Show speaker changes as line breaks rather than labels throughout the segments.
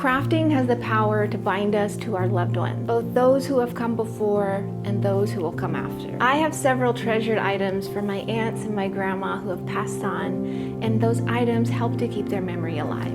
Crafting has the power to bind us to our loved ones, both those who have come before and those who will come after. I have several treasured items from my aunts and my grandma who have passed on, and those items help to keep their memory alive.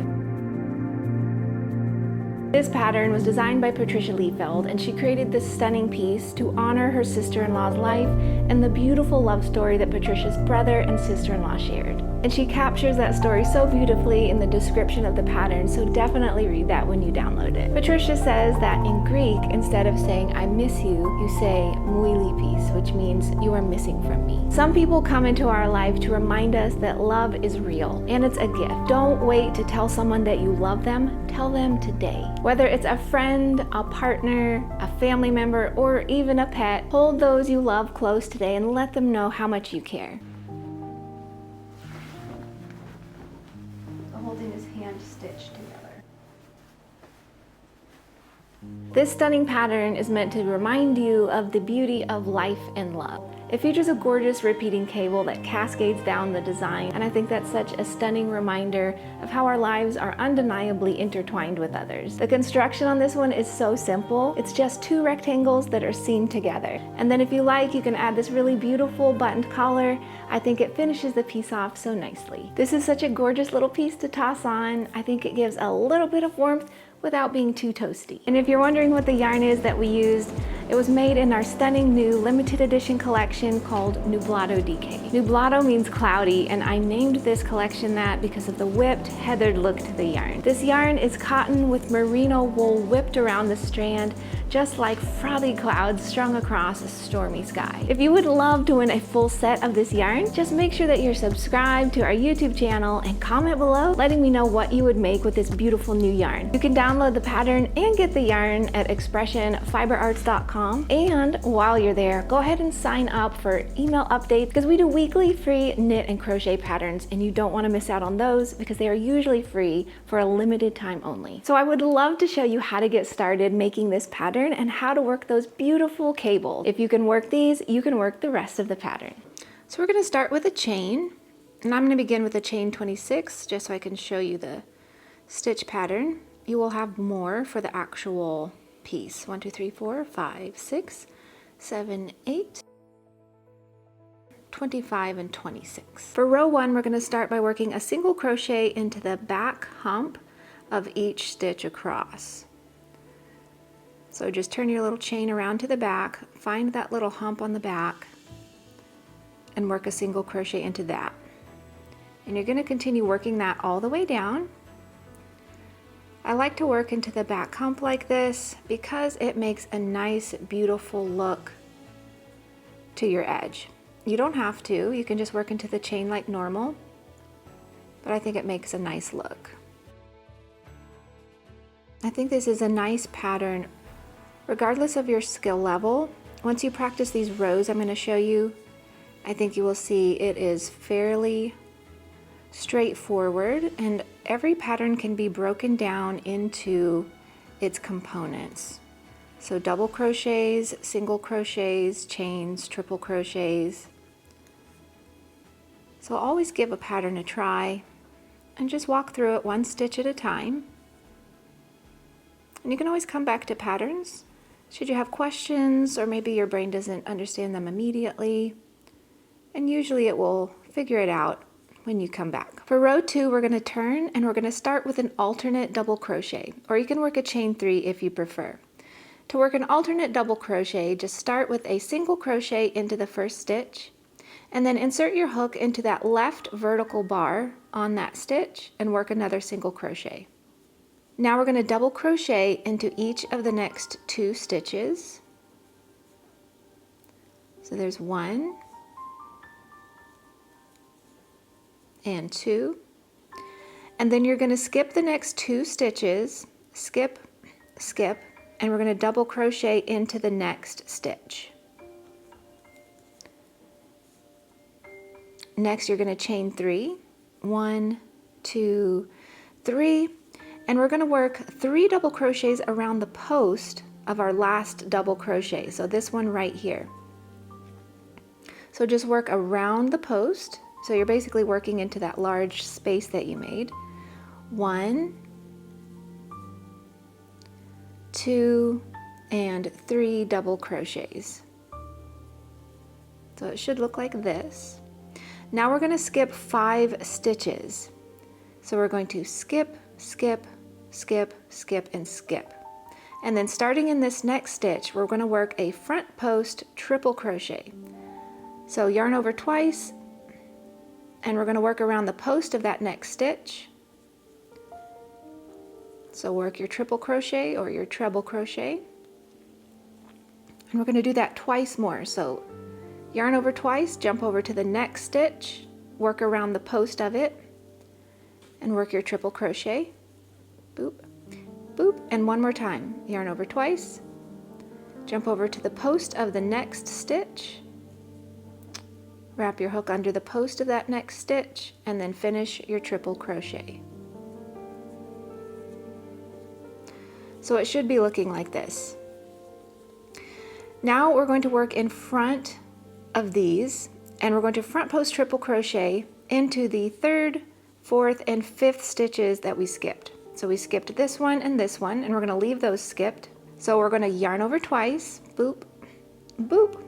This pattern was designed by Patricia Liefeld, and she created this stunning piece to honor her sister-in-law's life and the beautiful love story that Patricia's brother and sister-in-law shared. And she captures that story so beautifully in the description of the pattern, so definitely read that when you download it. Patricia says that in Greek, instead of saying I miss you, you say Mou Leipeis, which means you are missing from me. Some people come into our life to remind us that love is real and it's a gift. Don't wait to tell someone that you love them, tell them today. Whether it's a friend, a partner, a family member, or even a pet, hold those you love close today and let them know how much you care. Holding his hand stitched together. This stunning pattern is meant to remind you of the beauty of life and love. It features a gorgeous repeating cable that cascades down the design, and I think that's such a stunning reminder of how our lives are undeniably intertwined with others. The construction on this one is so simple. It's just two rectangles that are seamed together. And then if you like, you can add this really beautiful buttoned collar. I think it finishes the piece off so nicely. This is such a gorgeous little piece to toss on. I think it gives a little bit of warmth without being too toasty. And if you're wondering what the yarn is that we used, it was made in our stunning new limited edition collection called Nublado DK. Nublado means cloudy, and I named this collection that because of the whipped, heathered look to the yarn. This yarn is cotton with merino wool whipped around the strand, just like frothy clouds strung across a stormy sky. If you would love to win a full set of this yarn, just make sure that you're subscribed to our YouTube channel and comment below letting me know what you would make with this beautiful new yarn. You can download the pattern and get the yarn at expressionfiberarts.com. And while you're there, go ahead and sign up for email updates because we do weekly free knit and crochet patterns, and you don't want to miss out on those because they are usually free for a limited time only. So I would love to show you how to get started making this pattern and how to work those beautiful cables. If you can work these, you can work the rest of the pattern. So we're going to start with a chain, and I'm going to begin with a chain 26 just so I can show you the stitch pattern. You will have more for the actual piece. 1, 2, 3, 4, 5, 6, 7, 8, 25, and 26. For row 1, we're going to start by working a single crochet into the back hump of each stitch across. So just turn your little chain around to the back, find that little hump on the back, and work a single crochet into that. And you're going to continue working that all the way down. I like to work into the back hump like this because it makes a nice, beautiful look to your edge. You don't have to, you can just work into the chain like normal, but I think it makes a nice look. I think this is a nice pattern regardless of your skill level. Once you practice these rows I'm going to show you, I think you will see it is fairly straightforward, and every pattern can be broken down into its components. So double crochets, single crochets, chains, triple crochets. So always give a pattern a try and just walk through it one stitch at a time. And you can always come back to patterns should you have questions or maybe your brain doesn't understand them immediately. And usually it will figure it out when you come back. For row 2, we're going to turn and we're going to start with an alternate double crochet, or you can work a chain 3 if you prefer. To work an alternate double crochet, just start with a single crochet into the first stitch and then insert your hook into that left vertical bar on that stitch and work another single crochet. Now we're going to double crochet into each of the next 2 stitches. So there's 1 and 2, and then you're going to skip the next 2 stitches, skip, skip, and we're going to double crochet into the next stitch. Next you're going to chain 3, 1, 2, 3, and we're going to work 3 double crochets around the post of our last double crochet, so this one right here. So just work around the post. So you're basically working into that large space that you made. 1, 2, and 3 double crochets. So it should look like this. Now we're going to skip 5 stitches. So we're going to skip, skip, skip, skip, and skip. And then starting in this next stitch, we're going to work a front post triple crochet. So yarn over twice, and we're going to work around the post of that next stitch. So work your triple crochet or your treble crochet. And we're going to do that twice more. So yarn over twice, jump over to the next stitch, work around the post of it, and work your triple crochet. Boop, boop, and one more time. Yarn over twice, jump over to the post of the next stitch, wrap your hook under the post of that next stitch, and then finish your triple crochet. So it should be looking like this. Now we're going to work in front of these, and we're going to front post triple crochet into the 3rd, 4th, and 5th stitches that we skipped. So we skipped this one, and we're going to leave those skipped. So we're going to yarn over twice, boop, boop,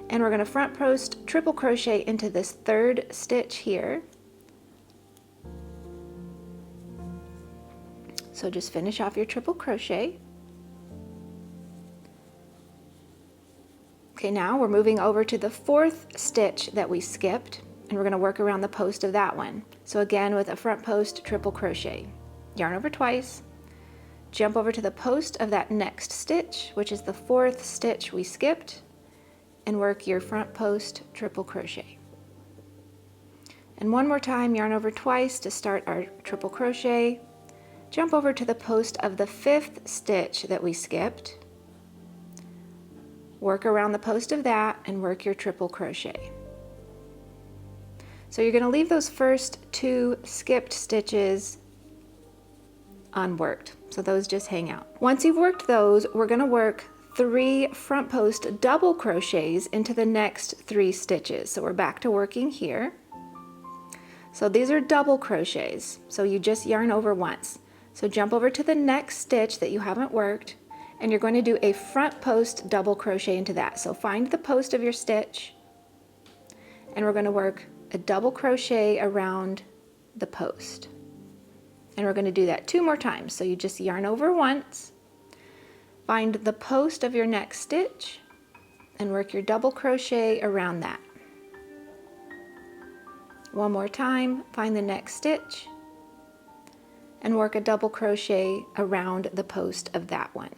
and we're going to front post triple crochet into this 3rd stitch here. So just finish off your triple crochet. Okay, now we're moving over to the 4th stitch that we skipped, and we're going to work around the post of that one. So again, with a front post triple crochet, yarn over twice, jump over to the post of that next stitch, which is the 4th stitch we skipped, and work your front post triple crochet. And one more time, yarn over twice to start our triple crochet, jump over to the post of the 5th stitch that we skipped, work around the post of that, and work your triple crochet. So you're going to leave those first 2 skipped stitches unworked, so those just hang out. Once you've worked those, we're going to work 3 front post double crochets into the next 3 stitches. So we're back to working here. So these are double crochets, so you just yarn over once. So jump over to the next stitch that you haven't worked, and you're going to do a front post double crochet into that. So find the post of your stitch, and we're going to work a double crochet around the post. And we're going to do that 2 more times. So you just yarn over once, find the post of your next stitch, and work your double crochet around that. One more time, find the next stitch, and work a double crochet around the post of that one.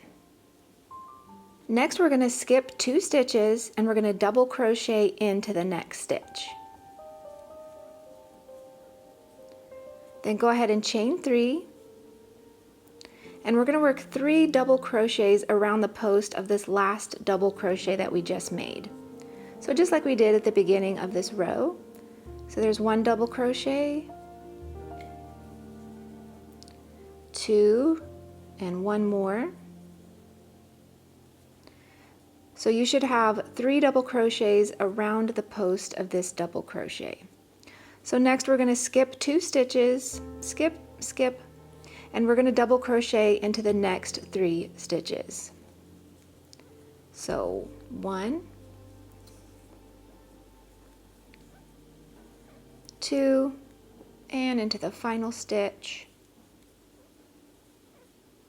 Next, we're going to skip 2 stitches, and we're going to double crochet into the next stitch. Then go ahead and chain 3, and we're going to work 3 double crochets around the post of this last double crochet that we just made. So just like we did at the beginning of this row. So there's 1 double crochet, 2, and 1 more. So you should have 3 double crochets around the post of this double crochet. So next we're going to skip 2 stitches, skip, skip, and we're going to double crochet into the next 3 stitches. So 1, 2, and into the final stitch,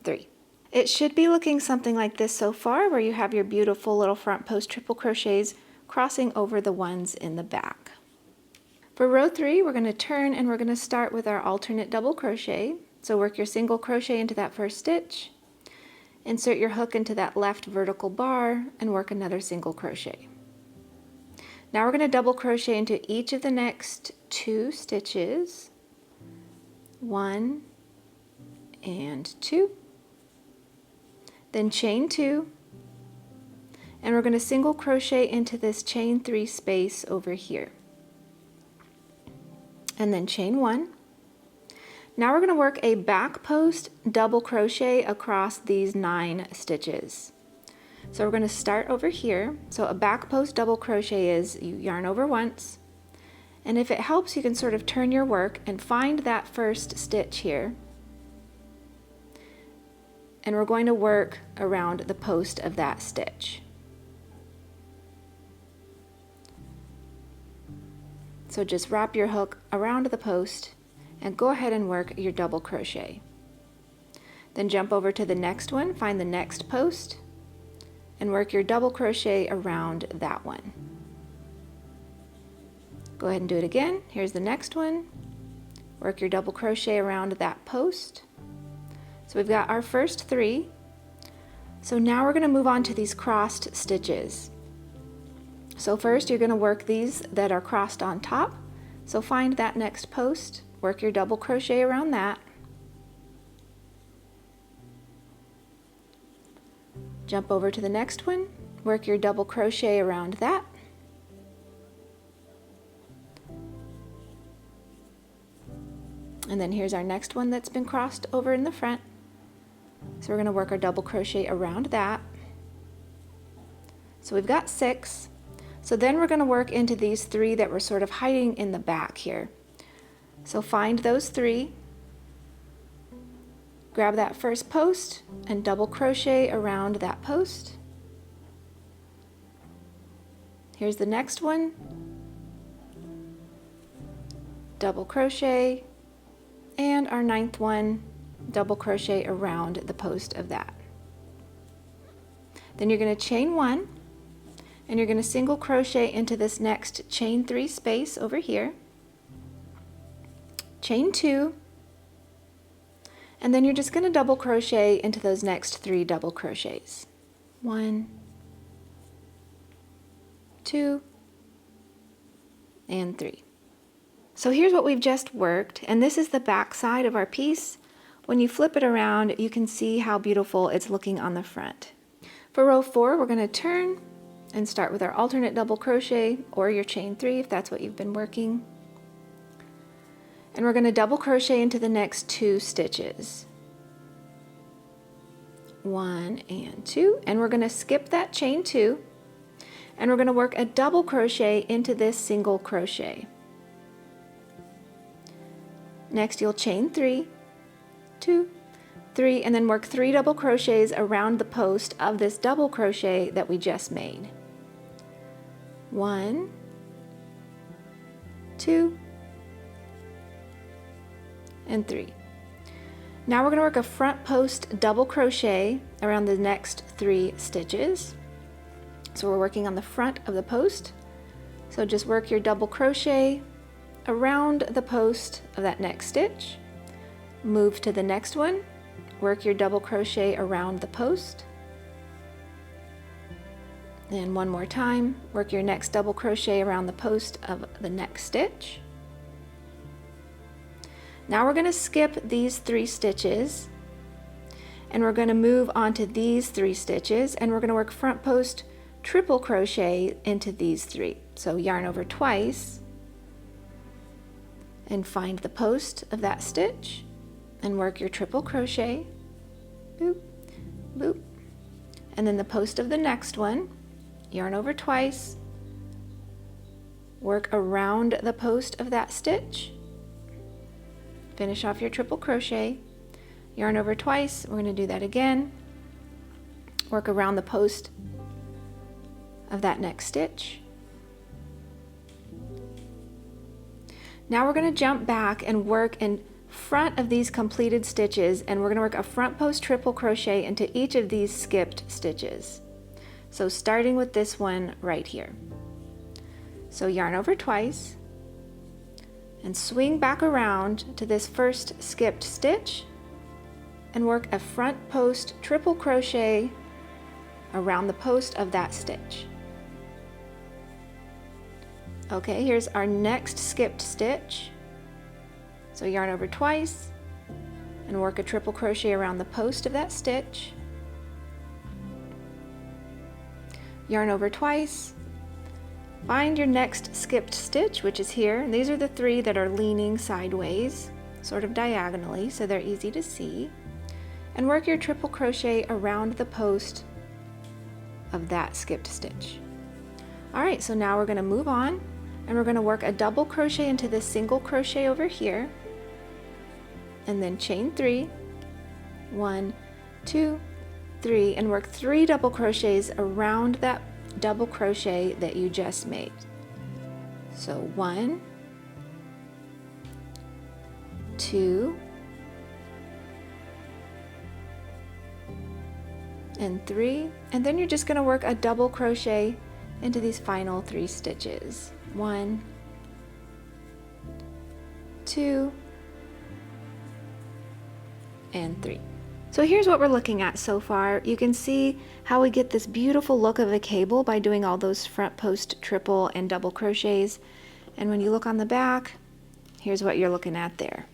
3. It should be looking something like this so far, where you have your beautiful little front post triple crochets crossing over the ones in the back. For row 3, we're going to turn, and we're going to start with our alternate double crochet. So work your single crochet into that first stitch, insert your hook into that left vertical bar, and work another single crochet. Now we're going to double crochet into each of the next 2 stitches, 1 and 2, then chain 2, and we're going to single crochet into this chain 3 space over here, and then chain 1. Now we're going to work a back post double crochet across these 9 stitches. So we're going to start over here. So a back post double crochet is you yarn over once, and if it helps, you can sort of turn your work and find that first stitch here, and we're going to work around the post of that stitch. So just wrap your hook around the post and go ahead and work your double crochet. Then jump over to the next one, find the next post, and work your double crochet around that one. Go ahead and do it again. Here's the next one. Work your double crochet around that post. So we've got our first 3. So now we're going to move on to these crossed stitches. So first you're going to work these that are crossed on top. So find that next post, work your double crochet around that. Jump over to the next one, work your double crochet around that. And then here's our next one that's been crossed over in the front. So we're going to work our double crochet around that. So we've got 6. So then we're going to work into these 3 that were sort of hiding in the back here. So find those 3. Grab that first post and double crochet around that post. Here's the next one. Double crochet, and our 9th one, double crochet around the post of that. Then you're going to chain 1, and you're going to single crochet into this next chain 3 space over here. Chain 2. And then you're just going to double crochet into those next 3 double crochets. 1, 2, and 3. So here's what we've just worked, and this is the back side of our piece. When you flip it around, you can see how beautiful it's looking on the front. For row 4, we're going to turn and start with our alternate double crochet or your chain 3 if that's what you've been working. And we're going to double crochet into the next 2 stitches. 1 and 2, and we're going to skip that chain 2, and we're going to work a double crochet into this single crochet. Next you'll chain 3, 2, 3, and then work 3 double crochets around the post of this double crochet that we just made. 1, 2, and 3. Now we're going to work a front post double crochet around the next 3 stitches. So we're working on the front of the post. So just work your double crochet around the post of that next stitch. Move to the next one. Work your double crochet around the post. And one more time, work your next double crochet around the post of the next stitch. Now we're going to skip these 3 stitches, and we're going to move on to these 3 stitches, and we're going to work front post triple crochet into these 3. So yarn over twice and find the post of that stitch and work your triple crochet, boop, boop, and then the post of the next one, yarn over twice, work around the post of that stitch, finish off your triple crochet, yarn over twice, we're going to do that again, work around the post of that next stitch. Now we're going to jump back and work in front of these completed stitches, and we're going to work a front post triple crochet into each of these skipped stitches. So starting with this one right here. So yarn over twice and swing back around to this first skipped stitch and work a front post triple crochet around the post of that stitch. Okay, here's our next skipped stitch. So yarn over twice and work a triple crochet around the post of that stitch. Yarn over twice, find your next skipped stitch, which is here, and these are the 3 that are leaning sideways, sort of diagonally, so they're easy to see, and work your triple crochet around the post of that skipped stitch. Alright, so now we're going to move on, and we're going to work a double crochet into this single crochet over here, and then chain 3, 1, 2, 3, and work 3 double crochets around that double crochet that you just made. So 1, 2, and 3, and then you're just going to work a double crochet into these final 3 stitches. 1, 2, and 3. So here's what we're looking at so far. You can see how we get this beautiful look of a cable by doing all those front post triple and double crochets. And when you look on the back, here's what you're looking at there.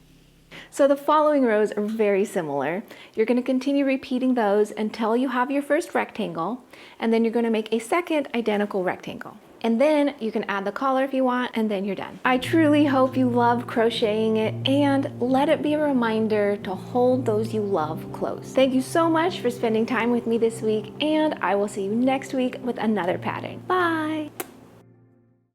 So the following rows are very similar. You're going to continue repeating those until you have your first rectangle, and then you're going to make a second identical rectangle. And then you can add the collar if you want, and then you're done. I truly hope you love crocheting it, and let it be a reminder to hold those you love close. Thank you so much for spending time with me this week, and I will see you next week with another pattern. Bye!